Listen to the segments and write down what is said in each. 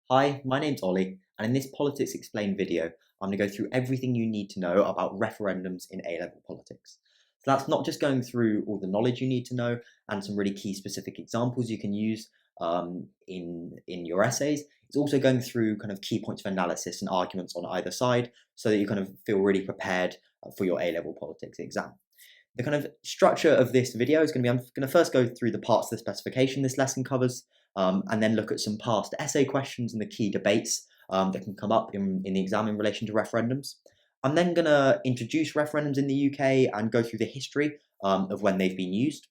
Hi, my name's Ollie, and in this Politics Explained video, I'm going to go through everything you need to know about referendums in A-level politics. So that's not just going through all the knowledge you need to know and some really key specific examples you can use in your essays. It's also going through kind of key points of analysis and arguments on either side so that you kind of feel really prepared for your A-level politics exam. The kind of structure of this video is going to be, I'm going to first go through the parts of the specification this lesson covers, and then look at some past essay questions and the key debates that can come up in the exam in relation to referendums. I'm then going to introduce referendums in the UK and go through the history of when they've been used.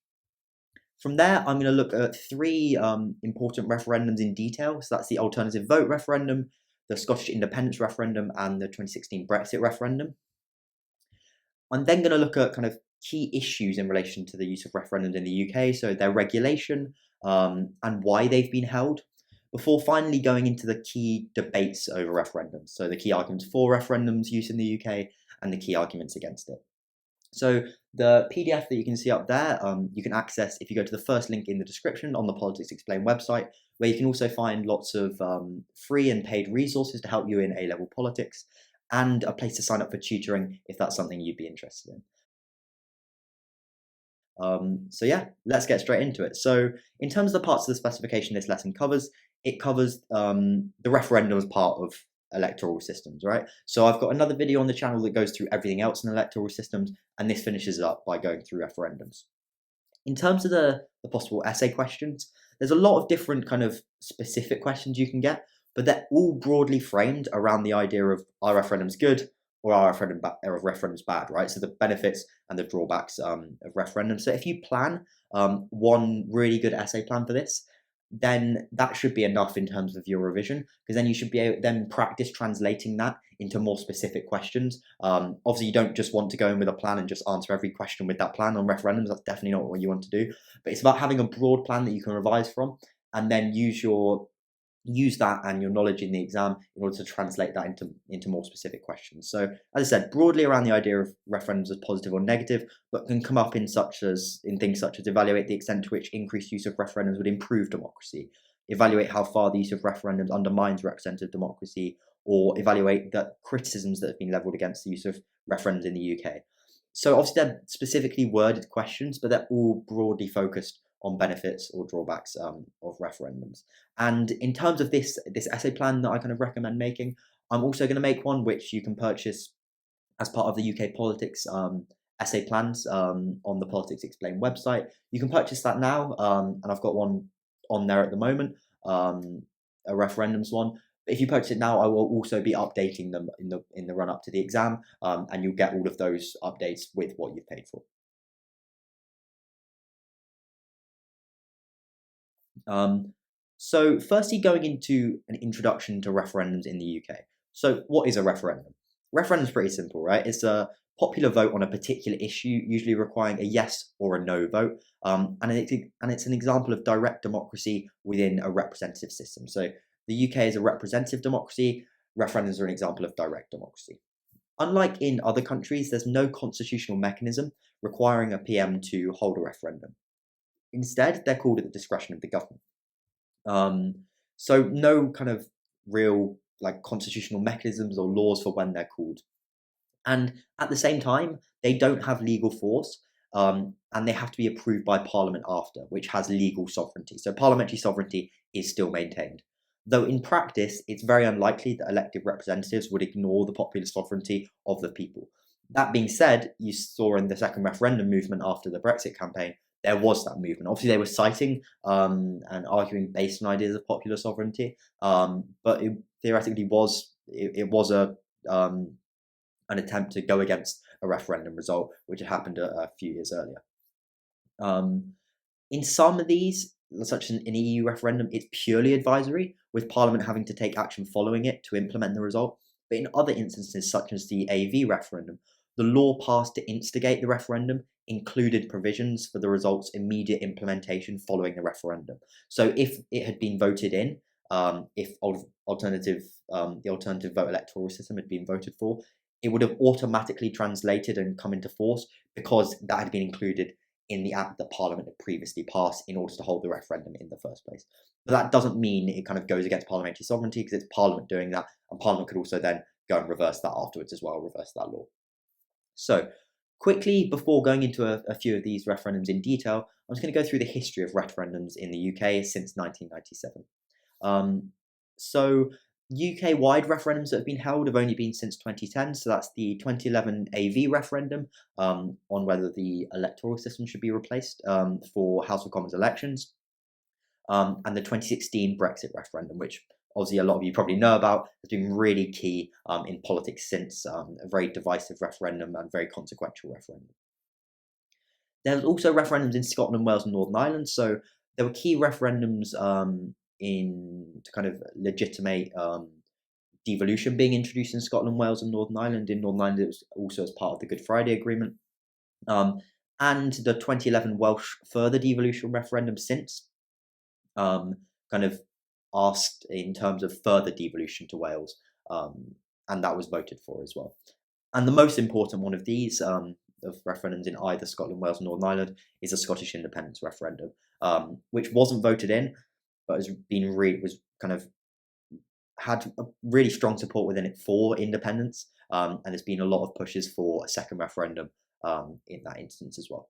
From there, I'm going to look at three important referendums in detail. So that's the alternative vote referendum, the Scottish independence referendum, and the 2016 Brexit referendum. I'm then going to look at kind of key issues in relation to the use of referendums in the UK, so their regulation and why they've been held, before finally going into the key debates over referendums, so the key arguments for referendums use in the UK and the key arguments against it. So the PDF that you can see up there, you can access if you go to the first link in the description on the Politics Explained website, where you can also find lots of free and paid resources to help you in A-level politics, and a place to sign up for tutoring if that's something you'd be interested in. So yeah, let's get straight into it. So in terms of the parts of the specification this lesson covers, it covers the referendum as part of electoral systems, right? So I've got another video on the channel that goes through everything else in electoral systems, and this finishes up by going through referendums. In terms of the possible essay questions, there's a lot of different kind of specific questions you can get, but they're all broadly framed around the idea of, are referendums good or are referendums bad, right? So the benefits and the drawbacks of referendums. So if you plan one really good essay plan for this, then that should be enough in terms of your revision, because then you should be able then practice translating that into more specific questions. Obviously, you don't just want to go in with a plan and just answer every question with that plan on referendums. That's definitely not what you want to do. But it's about having a broad plan that you can revise from, and then use that and your knowledge in the exam in order to translate that into more specific questions. So as I said, broadly around the idea of referendums as positive or negative, but can come up in things such as evaluate the extent to which increased use of referendums would improve democracy, evaluate how far the use of referendums undermines representative democracy, or evaluate the criticisms that have been levelled against the use of referendums in the UK. So obviously they're specifically worded questions, but they're all broadly focused on benefits or drawbacks of referendums. And in terms of this essay plan that I kind of recommend making, I'm also going to make one which you can purchase as part of the UK politics essay plans on the Politics Explained website. You can purchase that now, and I've got one on there at the moment, a referendums one. But if you purchase it now, I will also be updating them in the run up to the exam, and you'll get all of those updates with what you've paid for. So firstly, going into an introduction to referendums in the UK. So what is a referendum? Referendum is pretty simple, right? It's a popular vote on a particular issue, usually requiring a yes or a no vote. And it's an example of direct democracy within a representative system. So the UK is a representative democracy. Referendums are an example of direct democracy. Unlike in other countries, there's no constitutional mechanism requiring a PM to hold a referendum. Instead, they're called at the discretion of the government. So no kind of real like constitutional mechanisms or laws for when they're called. And at the same time, they don't have legal force, and they have to be approved by Parliament after, which has legal sovereignty. So parliamentary sovereignty is still maintained. Though in practice, it's very unlikely that elected representatives would ignore the popular sovereignty of the people. That being said, you saw in the second referendum movement after the Brexit campaign, there was that movement. Obviously, they were citing and arguing based on ideas of popular sovereignty, but it theoretically was an attempt to go against a referendum result, which had happened a few years earlier. In some of these, such as an EU referendum, it's purely advisory, with Parliament having to take action following it to implement the result. But in other instances, such as the AV referendum, the law passed to instigate the referendum included provisions for the result's immediate implementation following the referendum. So if it had been voted in, if the alternative vote electoral system had been voted for, it would have automatically translated and come into force because that had been included in the act that Parliament had previously passed in order to hold the referendum in the first place. But that doesn't mean it kind of goes against parliamentary sovereignty, because it's Parliament doing that, and Parliament could also then go and reverse that afterwards as well, reverse that law. So, quickly, before going into a few of these referendums in detail, I'm just going to go through the history of referendums in the UK since 1997. So, UK-wide referendums that have been held have only been since 2010. So that's the 2011 AV referendum on whether the electoral system should be replaced for House of Commons elections, and the 2016 Brexit referendum, which obviously a lot of you probably know about, has been really key in politics since, a very divisive referendum and very consequential referendum. There was also referendums in Scotland, Wales, and Northern Ireland. So there were key referendums to kind of legitimate devolution being introduced in Scotland, Wales, and Northern Ireland. In Northern Ireland, it was also as part of the Good Friday Agreement. And the 2011 Welsh further devolution referendum since kind of asked in terms of further devolution to Wales, and that was voted for as well. And the most important one of these of referendums in either Scotland, Wales, or Northern Ireland is a Scottish independence referendum, which wasn't voted in, but was kind of had a really strong support within it for independence, and there's been a lot of pushes for a second referendum in that instance as well.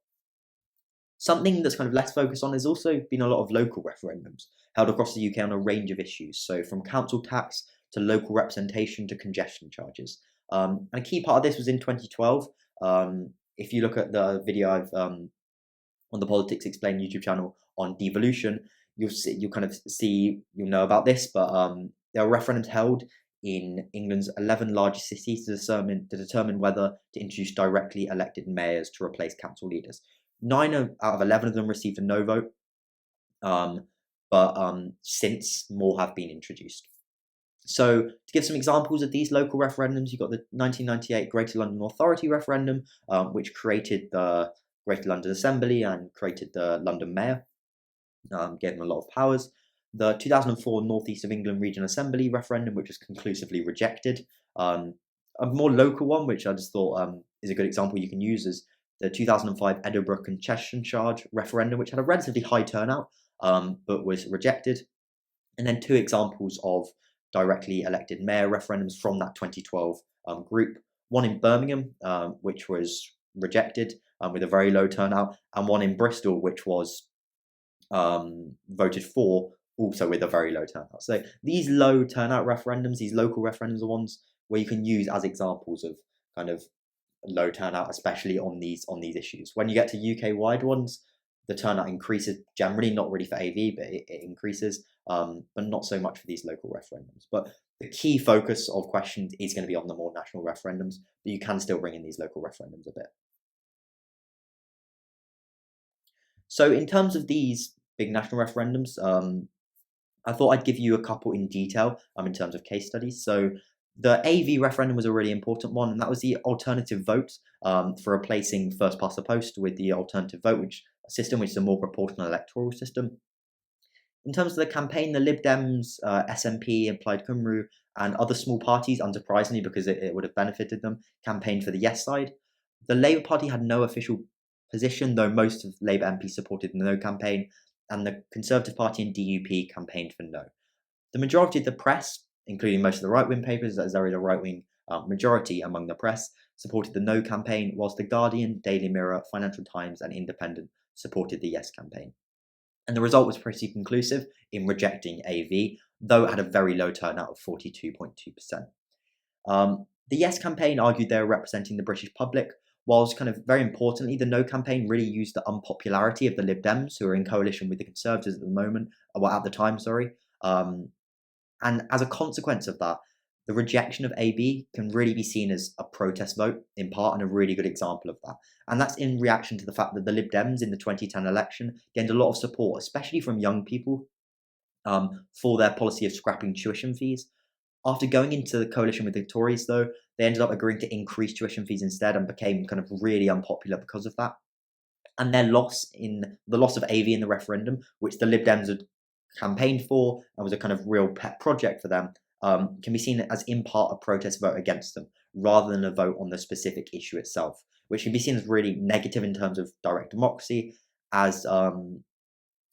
Something that's kind of less focused on has also been a lot of local referendums held across the UK on a range of issues, so from council tax to local representation to congestion charges. And a key part of this was in 2012. If you look at the video I've on the Politics Explained YouTube channel on devolution, you'll know about this, but there are referendums held in England's 11 largest cities to determine whether to introduce directly elected mayors to replace council leaders. 9 out of 11 of them received a no vote, but since more have been introduced. So, to give some examples of these local referendums, you've got the 1998 Greater London Authority referendum, which created the Greater London Assembly and created the London Mayor, gave them a lot of powers. The 2004 North East of England Regional Assembly referendum, which was conclusively rejected. A more local one, which I just thought is a good example you can use, is the 2005 Edinburgh Congestion Charge referendum, which had a relatively high turnout, but was rejected. And then 2 examples of directly elected mayor referendums from that 2012 group. One in Birmingham, which was rejected with a very low turnout, and one in Bristol, which was voted for, also with a very low turnout. So these low turnout referendums, these local referendums, are ones where you can use as examples of kind of low turnout, especially on these issues. When you get to UK-wide ones, the turnout increases generally, not really for AV, but it increases, but not so much for these local referendums. But the key focus of questions is going to be on the more national referendums, but you can still bring in these local referendums a bit. So in terms of these big national referendums, I thought I'd give you a couple in detail in terms of case studies. So the AV referendum was a really important one, and that was the alternative vote for replacing first past the post with the alternative vote system, which is a more proportional electoral system. In terms of the campaign, the Lib Dems, SNP, Plaid Cymru, and other small parties, unsurprisingly because it would have benefited them, campaigned for the yes side. The Labour Party had no official position, though most of Labour MPs supported the no campaign, and the Conservative Party and DUP campaigned for no. The majority of the press, including most of the right-wing papers, as there is a right-wing majority among the press, supported the no campaign, whilst The Guardian, Daily Mirror, Financial Times, and Independent supported the yes campaign. And the result was pretty conclusive in rejecting AV, though it had a very low turnout of 42.2%. The yes campaign argued they were representing the British public, whilst kind of very importantly, the no campaign really used the unpopularity of the Lib Dems, who are in coalition with the Conservatives at the time. And as a consequence of that, the rejection of AB can really be seen as a protest vote, in part, and a really good example of that. And that's in reaction to the fact that the Lib Dems in the 2010 election gained a lot of support, especially from young people, for their policy of scrapping tuition fees. After going into the coalition with the Tories, though, they ended up agreeing to increase tuition fees instead and became kind of really unpopular because of that. And the loss of AV in the referendum, which the Lib Dems had campaigned for and was a kind of real pet project for them, can be seen as in part a protest vote against them, rather than a vote on the specific issue itself, which can be seen as really negative in terms of direct democracy, as it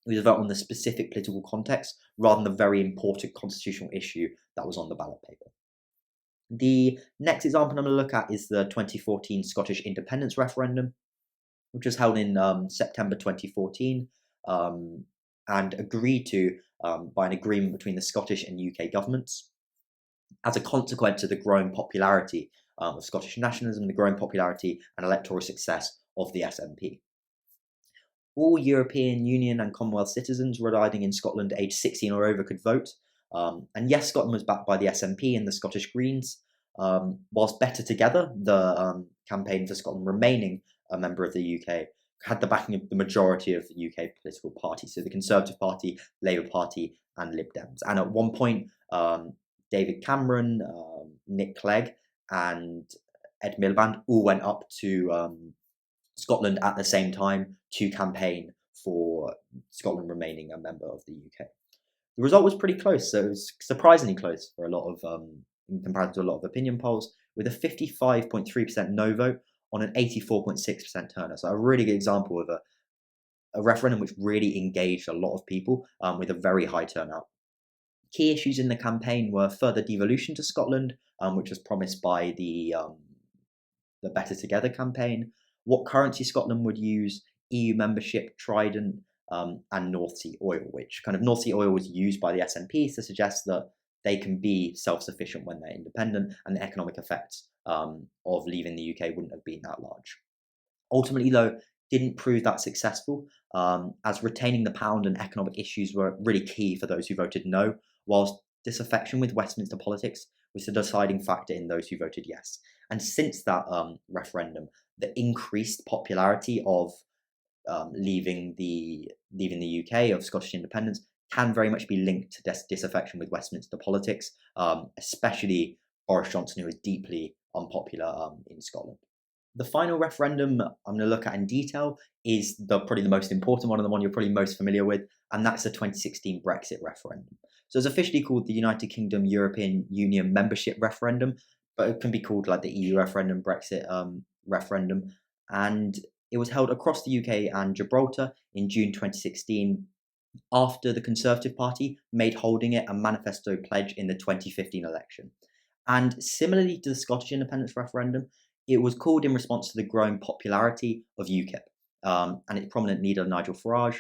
was a vote on the specific political context rather than the very important constitutional issue that was on the ballot paper. The next example I'm going to look at is the 2014 Scottish independence referendum, which was held in September 2014 and agreed to by an agreement between the Scottish and UK governments as a consequence of the growing popularity of Scottish nationalism, the growing popularity and electoral success of the SNP. All European Union and Commonwealth citizens residing in Scotland aged 16 or over could vote. And yes, Scotland was backed by the SNP and the Scottish Greens, whilst Better Together, the campaign for Scotland remaining a member of the UK, had the backing of the majority of the UK political parties, so the Conservative Party, Labour Party and Lib Dems. And at one point, David Cameron, Nick Clegg and Ed Miliband all went up to Scotland at the same time to campaign for Scotland remaining a member of the UK. The result was pretty close, so it was surprisingly close for a lot of, in comparison to a lot of opinion polls, with a 55.3% no vote on an 84.6% turnout. So a really good example of a referendum which really engaged a lot of people with a very high turnout. Key issues in the campaign were further devolution to Scotland, which was promised by the Better Together campaign, what currency Scotland would use, EU membership, Trident, and North Sea oil, which kind of North Sea oil was used by the SNP to suggest that they can be self-sufficient when they're independent, and the economic effects of leaving the UK wouldn't have been that large. Ultimately, though, didn't prove that successful, as retaining the pound and economic issues were really key for those who voted no, whilst disaffection with Westminster politics was the deciding factor in those who voted yes. And since that referendum, the increased popularity of leaving the UK, of Scottish independence, can very much be linked to disaffection with Westminster politics, especially Boris Johnson, who is deeply unpopular in Scotland. The final referendum I'm going to look at in detail is probably the most important one, and the one you're probably most familiar with, and that's the 2016 Brexit referendum. So it's officially called the United Kingdom European Union Membership Referendum, but it can be called like the EU referendum, Brexit referendum, and it was held across the UK and Gibraltar in June 2016 after the Conservative Party made holding it a manifesto pledge in the 2015 election. And similarly to the Scottish independence referendum, it was called in response to the growing popularity of UKIP and its prominent leader Nigel Farage,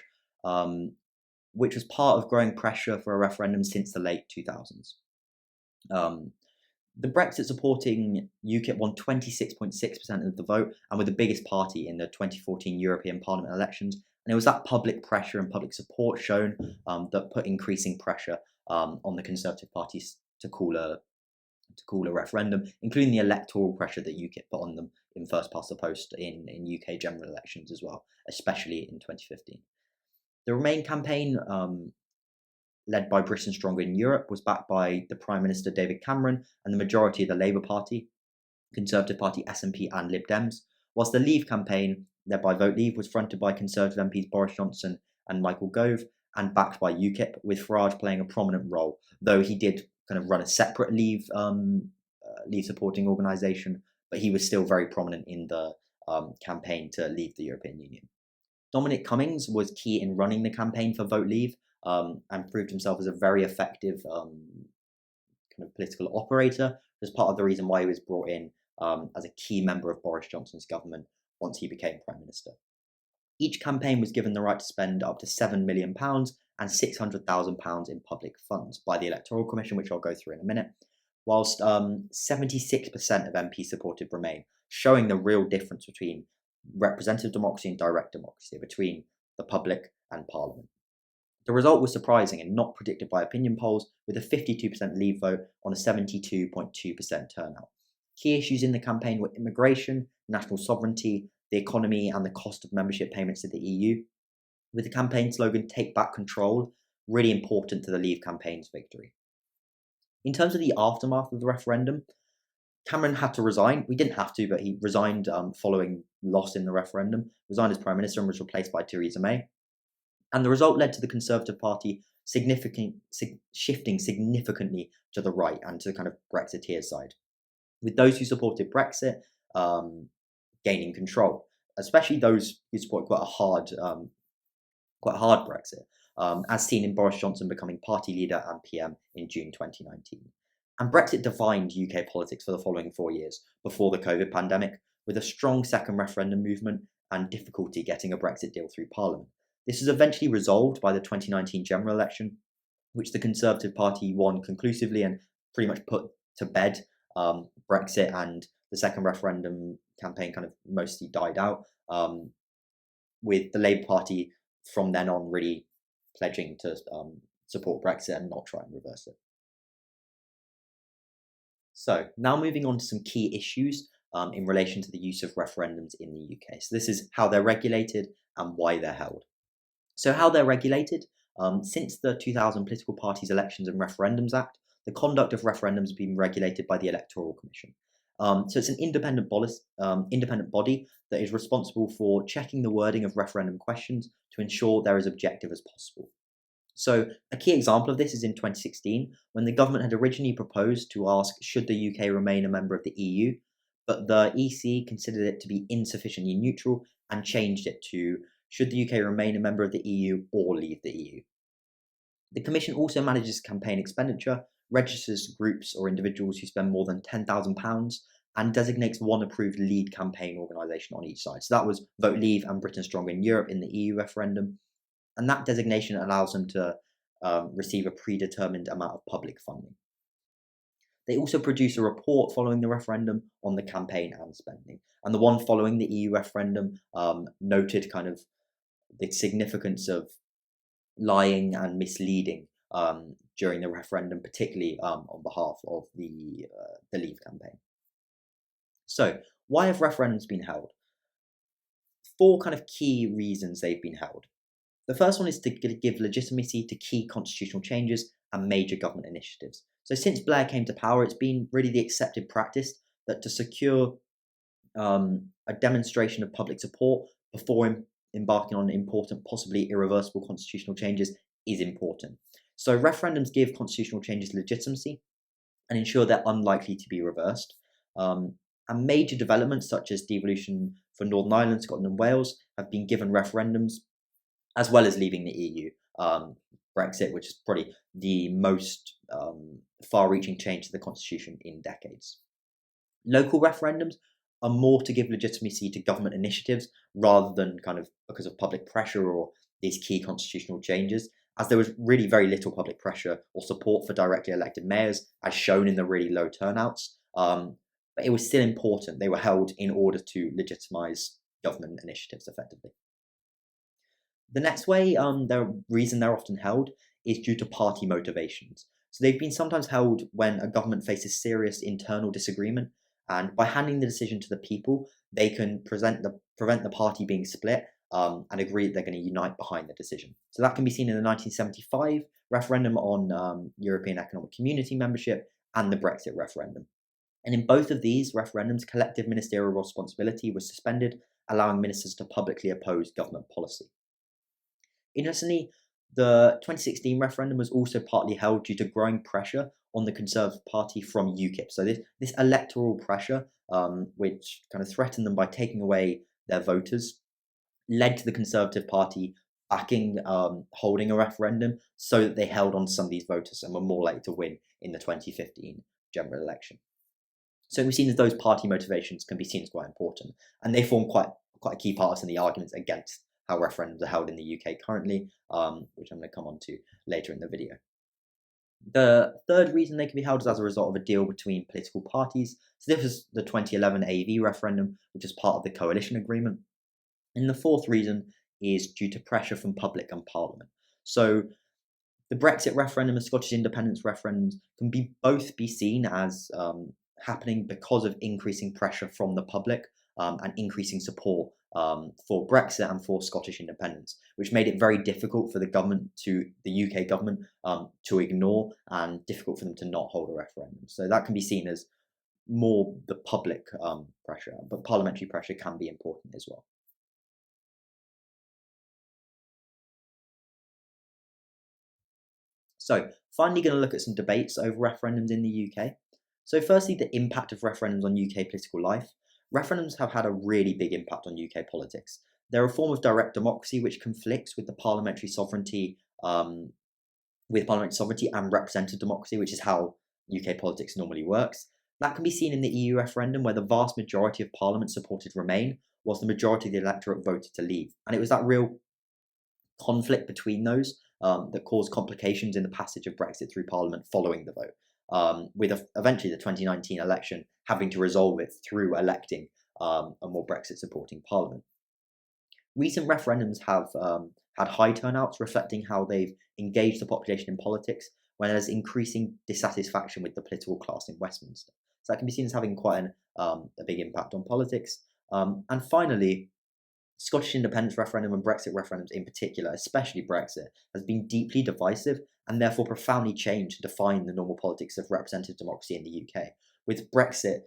which was part of growing pressure for a referendum since the late 2000s. The Brexit supporting UKIP won 26.6% of the vote and were the biggest party in the 2014 European Parliament elections. And it was that public pressure and public support shown that put increasing pressure on the Conservative parties to call a referendum, including the electoral pressure that UKIP put on them in first past the post in UK general elections as well, especially in 2015. The Remain campaign, led by Britain Stronger in Europe, was backed by the Prime Minister David Cameron and the majority of the Labour Party, Conservative Party, SNP and Lib Dems, whilst the Leave campaign, led by Vote Leave, was fronted by Conservative MPs Boris Johnson and Michael Gove and backed by UKIP, with Farage playing a prominent role, though he did kind of run a separate Leave supporting organisation, but he was still very prominent in the campaign to leave the European Union. Dominic Cummings was key in running the campaign for Vote Leave and proved himself as a very effective kind of political operator, as part of the reason why he was brought in as a key member of Boris Johnson's government once he became Prime Minister. Each campaign was given the right to spend up to £7 million and £600,000 in public funds by the Electoral Commission, which I'll go through in a minute, whilst 76% of MPs supported Remain, showing the real difference between representative democracy and direct democracy, between the public and Parliament. The result was surprising and not predicted by opinion polls, with a 52% Leave vote on a 72.2% turnout. Key issues in the campaign were immigration, national sovereignty, the economy, and the cost of membership payments to the EU, with the campaign slogan "Take Back Control" really important to the Leave campaign's victory. In terms of the aftermath of the referendum, Cameron had to resign. We didn't have to, but he resigned following loss in the referendum, resigned as Prime Minister and was replaced by Theresa May. And the result led to the Conservative Party shifting significantly to the right and to the kind of Brexiteer side, with those who supported Brexit um, gaining control, especially those who support quite a hard Brexit, as seen in Boris Johnson becoming party leader and PM in June 2019. And Brexit defined UK politics for the following 4 years before the COVID pandemic, with a strong second referendum movement and difficulty getting a Brexit deal through Parliament. This was eventually resolved by the 2019 general election, which the Conservative Party won conclusively and pretty much put to bed Brexit, and the second referendum campaign kind of mostly died out, with the Labour Party from then on really pledging to support Brexit and not try and reverse it. So now moving on to some key issues in relation to the use of referendums in the UK. So this is how they're regulated and why they're held. So how they're regulated, since the 2000 Political Parties Elections and Referendums Act, the conduct of referendums has been regulated by the Electoral Commission. So it's an independent body that is responsible for checking the wording of referendum questions to ensure they're as objective as possible. So a key example of this is in 2016, when the government had originally proposed to ask, should the UK remain a member of the EU, but the EC considered it to be insufficiently neutral and changed it to, should the UK remain a member of the EU or leave the EU. The Commission also manages campaign expenditure, registers groups or individuals who spend more than £10,000, and designates one approved lead campaign organisation on each side. So that was Vote Leave and Britain Stronger in Europe in the EU referendum. And that designation allows them to receive a predetermined amount of public funding. They also produce a report following the referendum on the campaign and spending. And the one following the EU referendum noted kind of the significance of lying and misleading during the referendum, particularly on behalf of the Leave campaign. So why have referendums been held? 4 kind of key reasons they've been held. The first one is to give legitimacy to key constitutional changes and major government initiatives. So since Blair came to power, it's been really the accepted practice that to secure a demonstration of public support before embarking on important, possibly irreversible constitutional changes is important. So referendums give constitutional changes legitimacy and ensure they're unlikely to be reversed. And major developments such as devolution for Northern Ireland, Scotland and Wales have been given referendums, as well as leaving the EU. Brexit, which is probably the most far-reaching change to the constitution in decades. Local referendums are more to give legitimacy to government initiatives rather than kind of because of public pressure or these key constitutional changes, as there was really very little public pressure or support for directly elected mayors, as shown in the really low turnouts. But it was still important. They were held in order to legitimise government initiatives effectively. The next way, the reason they're often held is due to party motivations. So they've been sometimes held when a government faces serious internal disagreement, and by handing the decision to the people, they can prevent the party being split and agree that they're going to unite behind the decision. So that can be seen in the 1975 referendum on European Economic Community membership and the Brexit referendum. And in both of these referendums, collective ministerial responsibility was suspended, allowing ministers to publicly oppose government policy. Interestingly, the 2016 referendum was also partly held due to growing pressure on the Conservative Party from UKIP. So this electoral pressure, which kind of threatened them by taking away their voters, led to the Conservative Party backing holding a referendum so that they held on to some of these voters and were more likely to win in the 2015 general election. So we've seen as those party motivations can be seen as quite important, and they form quite a key part in the arguments against how referendums are held in the UK currently, which I'm going to come on to later in the video. The third reason they can be held is as a result of a deal between political parties. So this was the 2011 AV referendum, which is part of the coalition agreement. And the fourth reason is due to pressure from public and parliament. So the Brexit referendum and Scottish independence referendums can both be seen as happening because of increasing pressure from the public and increasing support for Brexit and for Scottish independence, which made it very difficult for the UK government to ignore, and difficult for them to not hold a referendum. So that can be seen as more the public pressure, but parliamentary pressure can be important as well. So finally going to look at some debates over referendums in the UK. So firstly, the impact of referendums on UK political life. Referendums have had a really big impact on UK politics. They're a form of direct democracy which conflicts with the parliamentary sovereignty and representative democracy, which is how UK politics normally works. That can be seen in the EU referendum, where the vast majority of Parliament supported Remain, whilst the majority of the electorate voted to leave. And it was that real conflict between those that caused complications in the passage of Brexit through Parliament following the vote, with eventually the 2019 election having to resolve it through electing a more Brexit supporting Parliament. Recent referendums have had high turnouts, reflecting how they've engaged the population in politics when there's increasing dissatisfaction with the political class in Westminster. So that can be seen as having quite a big impact on politics. And finally, Scottish independence referendum and Brexit referendums in particular, especially Brexit, has been deeply divisive and therefore profoundly changed to define the normal politics of representative democracy in the UK, with Brexit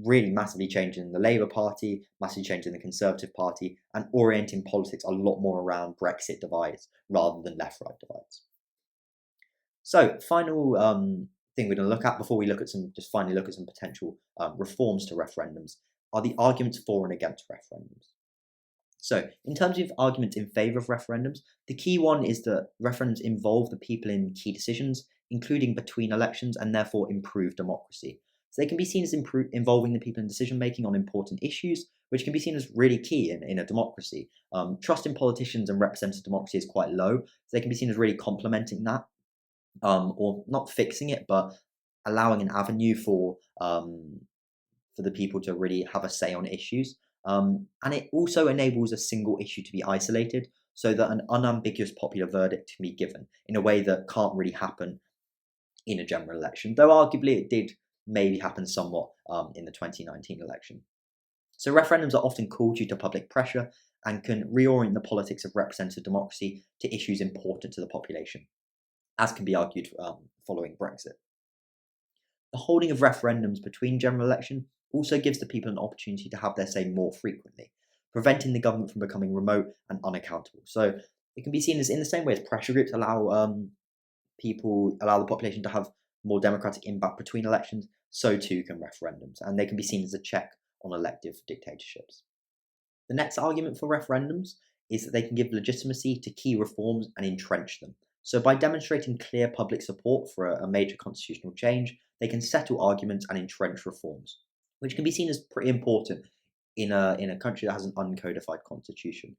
really massively changing the Labour Party, massively changing the Conservative Party, and orienting politics a lot more around Brexit divides rather than left-right divides. So, final thing we're going to look at before we look at finally look at some potential reforms to referendums are the arguments for and against referendums. So, in terms of arguments in favour of referendums, the key one is that referendums involve the people in key decisions, including between elections, and therefore improve democracy. So they can be seen as involving the people in decision making on important issues, which can be seen as really key in a democracy. Trust in politicians and representative democracy is quite low, so they can be seen as really complementing that, or not fixing it, but allowing an avenue for the people to really have a say on issues. And it also enables a single issue to be isolated so that an unambiguous popular verdict can be given in a way that can't really happen in a general election, though arguably it did maybe happen somewhat in the 2019 election. So referendums are often called due to public pressure and can reorient the politics of representative democracy to issues important to the population, as can be argued following Brexit. The holding of referendums between general election also gives the people an opportunity to have their say more frequently, preventing the government from becoming remote and unaccountable. So it can be seen as in the same way as pressure groups allow the population to have more democratic impact between elections, so too can referendums, and they can be seen as a check on elective dictatorships. The next argument for referendums is that they can give legitimacy to key reforms and entrench them. So by demonstrating clear public support for a major constitutional change, they can settle arguments and entrench reforms, which can be seen as pretty important in a country that has an uncodified constitution.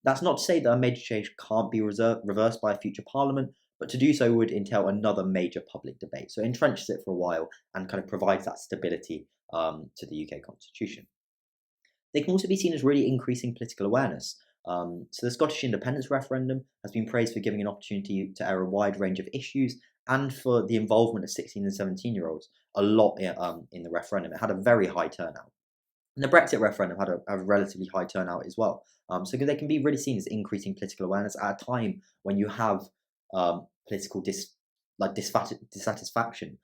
That's not to say that a major change can't be reversed by a future parliament, but to do so would entail another major public debate. So it entrenches it for a while and kind of provides that stability to the UK constitution. They can also be seen as really increasing political awareness. So the Scottish independence referendum has been praised for giving an opportunity to air a wide range of issues and for the involvement of 16 and 17-year-olds a lot in the referendum. It had a very high turnout. And the Brexit referendum had a relatively high turnout as well. So they can be really seen as increasing political awareness at a time when you have political dissatisfaction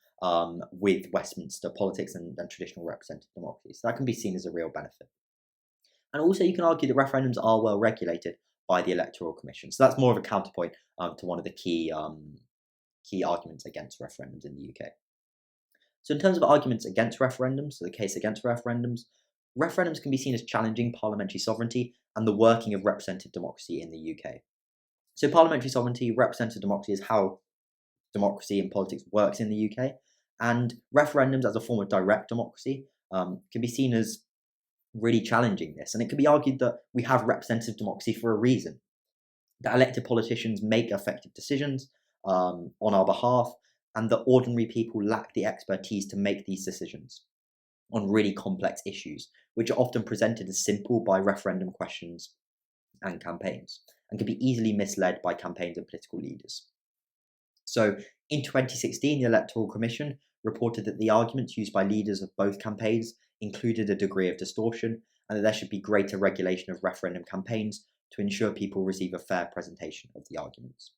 with Westminster politics and traditional representative democracy. So that can be seen as a real benefit. And also you can argue that referendums are well regulated by the Electoral Commission. So that's more of a counterpoint to one of the key arguments against referendums in the UK. So in terms of arguments against referendums, so the case against referendums can be seen as challenging parliamentary sovereignty and the working of representative democracy in the UK. So parliamentary sovereignty, representative democracy is how democracy and politics works in the UK, and referendums as a form of direct democracy can be seen as really challenging this. And it can be argued that we have representative democracy for a reason, that elected politicians make effective decisions on our behalf, and that ordinary people lack the expertise to make these decisions on really complex issues, which are often presented as simple by referendum questions and campaigns, and can be easily misled by campaigns and political leaders. So in 2016, the Electoral Commission reported that the arguments used by leaders of both campaigns included a degree of distortion, and that there should be greater regulation of referendum campaigns to ensure people receive a fair presentation of the arguments.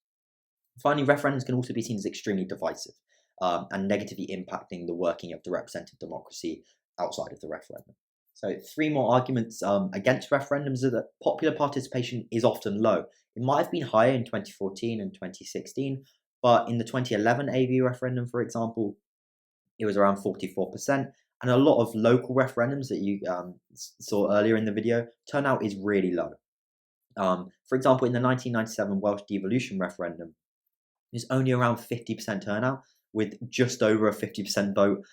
Finally, referendums can also be seen as extremely divisive and negatively impacting the working of the representative democracy outside of the referendum. So 3 more arguments against referendums are that popular participation is often low. It might have been higher in 2014 and 2016, But in the 2011 AV referendum, for example, it was around 44%. And a lot of local referendums that you saw earlier in the video, turnout is really low. For example, in the 1997 Welsh devolution referendum, there's only around 50% turnout, with just over a 50% vote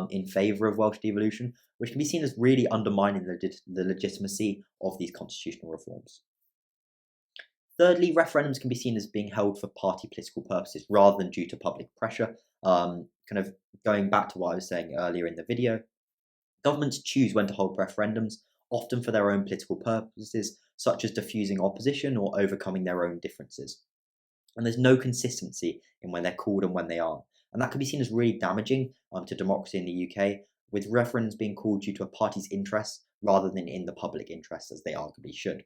in favour of Welsh devolution, which can be seen as really undermining the legitimacy of these constitutional reforms. Thirdly, referendums can be seen as being held for party political purposes rather than due to public pressure. Kind of going back to what I was saying earlier in the video, governments choose when to hold referendums, often for their own political purposes, such as diffusing opposition or overcoming their own differences. And there's no consistency in when they're called and when they aren't. And that can be seen as really damaging to democracy in the UK, with referendums being called due to a party's interests rather than in the public interest, as they arguably should.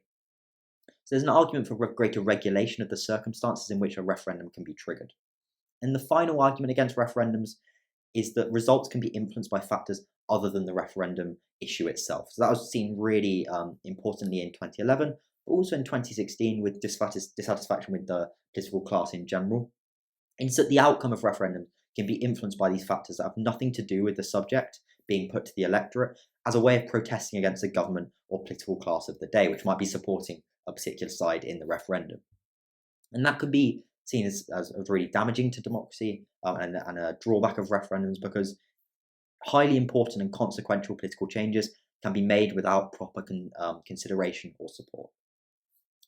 So there's an argument for greater regulation of the circumstances in which a referendum can be triggered. And the final argument against referendums is that results can be influenced by factors other than the referendum issue itself. So that was seen really importantly in 2011, but also in 2016 with dissatisfaction with the political class in general. And so the outcome of referendums can be influenced by these factors that have nothing to do with the subject being put to the electorate as a way of protesting against the government or political class of the day, which might be supporting a particular side in the referendum. And that could be seen as really damaging to democracy and a drawback of referendums, because highly important and consequential political changes can be made without proper consideration or support.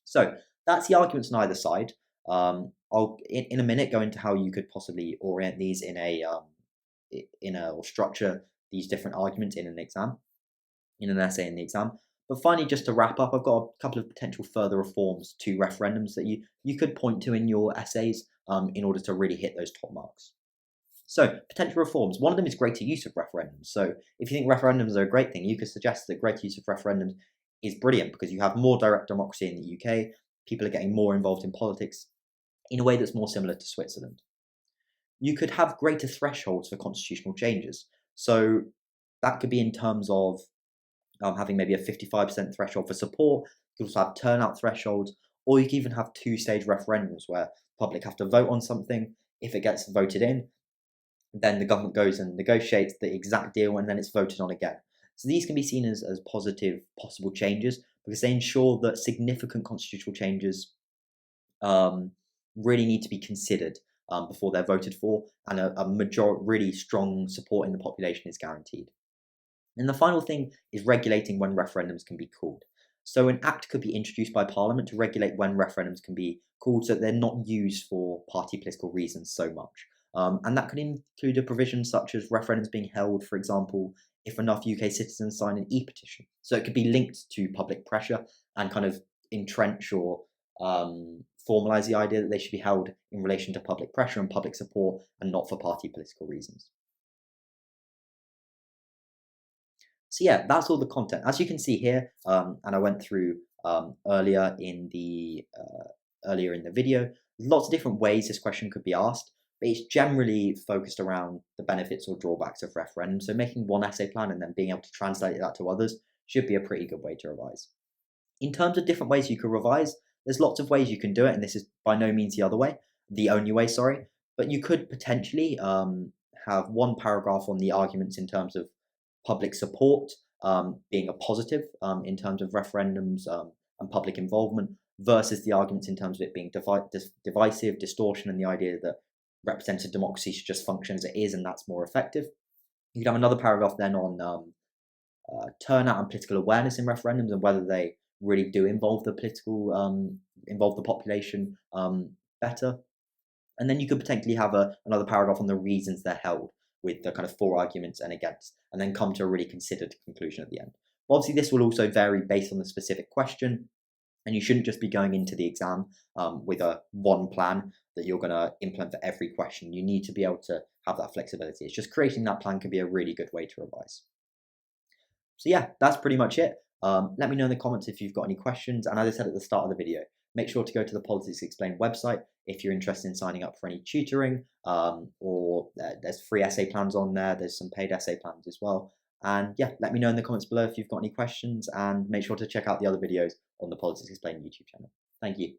So that's the arguments on either side. I'll in a minute go into how you could possibly orient these or structure these different arguments in an essay in the exam. But finally, just to wrap up, I've got a couple of potential further reforms to referendums that you could point to in your essays in order to really hit those top marks. So, potential reforms. One of them is greater use of referendums. So, if you think referendums are a great thing, you could suggest that greater use of referendums is brilliant because you have more direct democracy in the UK. People are getting more involved in politics in a way that's more similar to Switzerland. You could have greater thresholds for constitutional changes. So, that could be in terms of having maybe a 55% threshold for support. You could also have turnout thresholds, or you could even have two-stage referendums where the public have to vote on something. If it gets voted in, then the government goes and negotiates the exact deal, and then it's voted on again. So these can be seen as positive possible changes because they ensure that significant constitutional changes really need to be considered before they're voted for, and a really strong support in the population is guaranteed. And the final thing is regulating when referendums can be called. So an act could be introduced by Parliament to regulate when referendums can be called so that they're not used for party political reasons so much. And that could include a provision such as referendums being held, for example, if enough UK citizens sign an e-petition. So it could be linked to public pressure and kind of entrench or formalise the idea that they should be held in relation to public pressure and public support and not for party political reasons. So yeah, that's all the content. As you can see here, and I went through earlier in the video, lots of different ways this question could be asked, but it's generally focused around the benefits or drawbacks of referendum. So making one essay plan and then being able to translate that to others should be a pretty good way to revise. In terms of different ways you could revise, there's lots of ways you can do it, and this is by no means the only way, sorry. But you could potentially have one paragraph on the arguments in terms of public support being a positive in terms of referendums and public involvement versus the arguments in terms of it being divisive, distortion, and the idea that representative democracy should just function as it is and that's more effective. You could have another paragraph then on turnout and political awareness in referendums and whether they really do involve the population better. And then you could potentially have another paragraph on the reasons they're held, with the kind of for arguments and against, and then come to a really considered conclusion at the end. But obviously, this will also vary based on the specific question, and you shouldn't just be going into the exam with a one plan that you're going to implement for every question. You need to be able to have that flexibility. It's just creating that plan can be a really good way to revise. So yeah, that's pretty much it. Let me know in the comments if you've got any questions, and as I said at the start of the video, make sure to go to the Politics Explained website if you're interested in signing up for any tutoring, or there's free essay plans on there. There's some paid essay plans as well. And yeah, let me know in the comments below if you've got any questions, and make sure to check out the other videos on the Politics Explained YouTube channel. Thank you.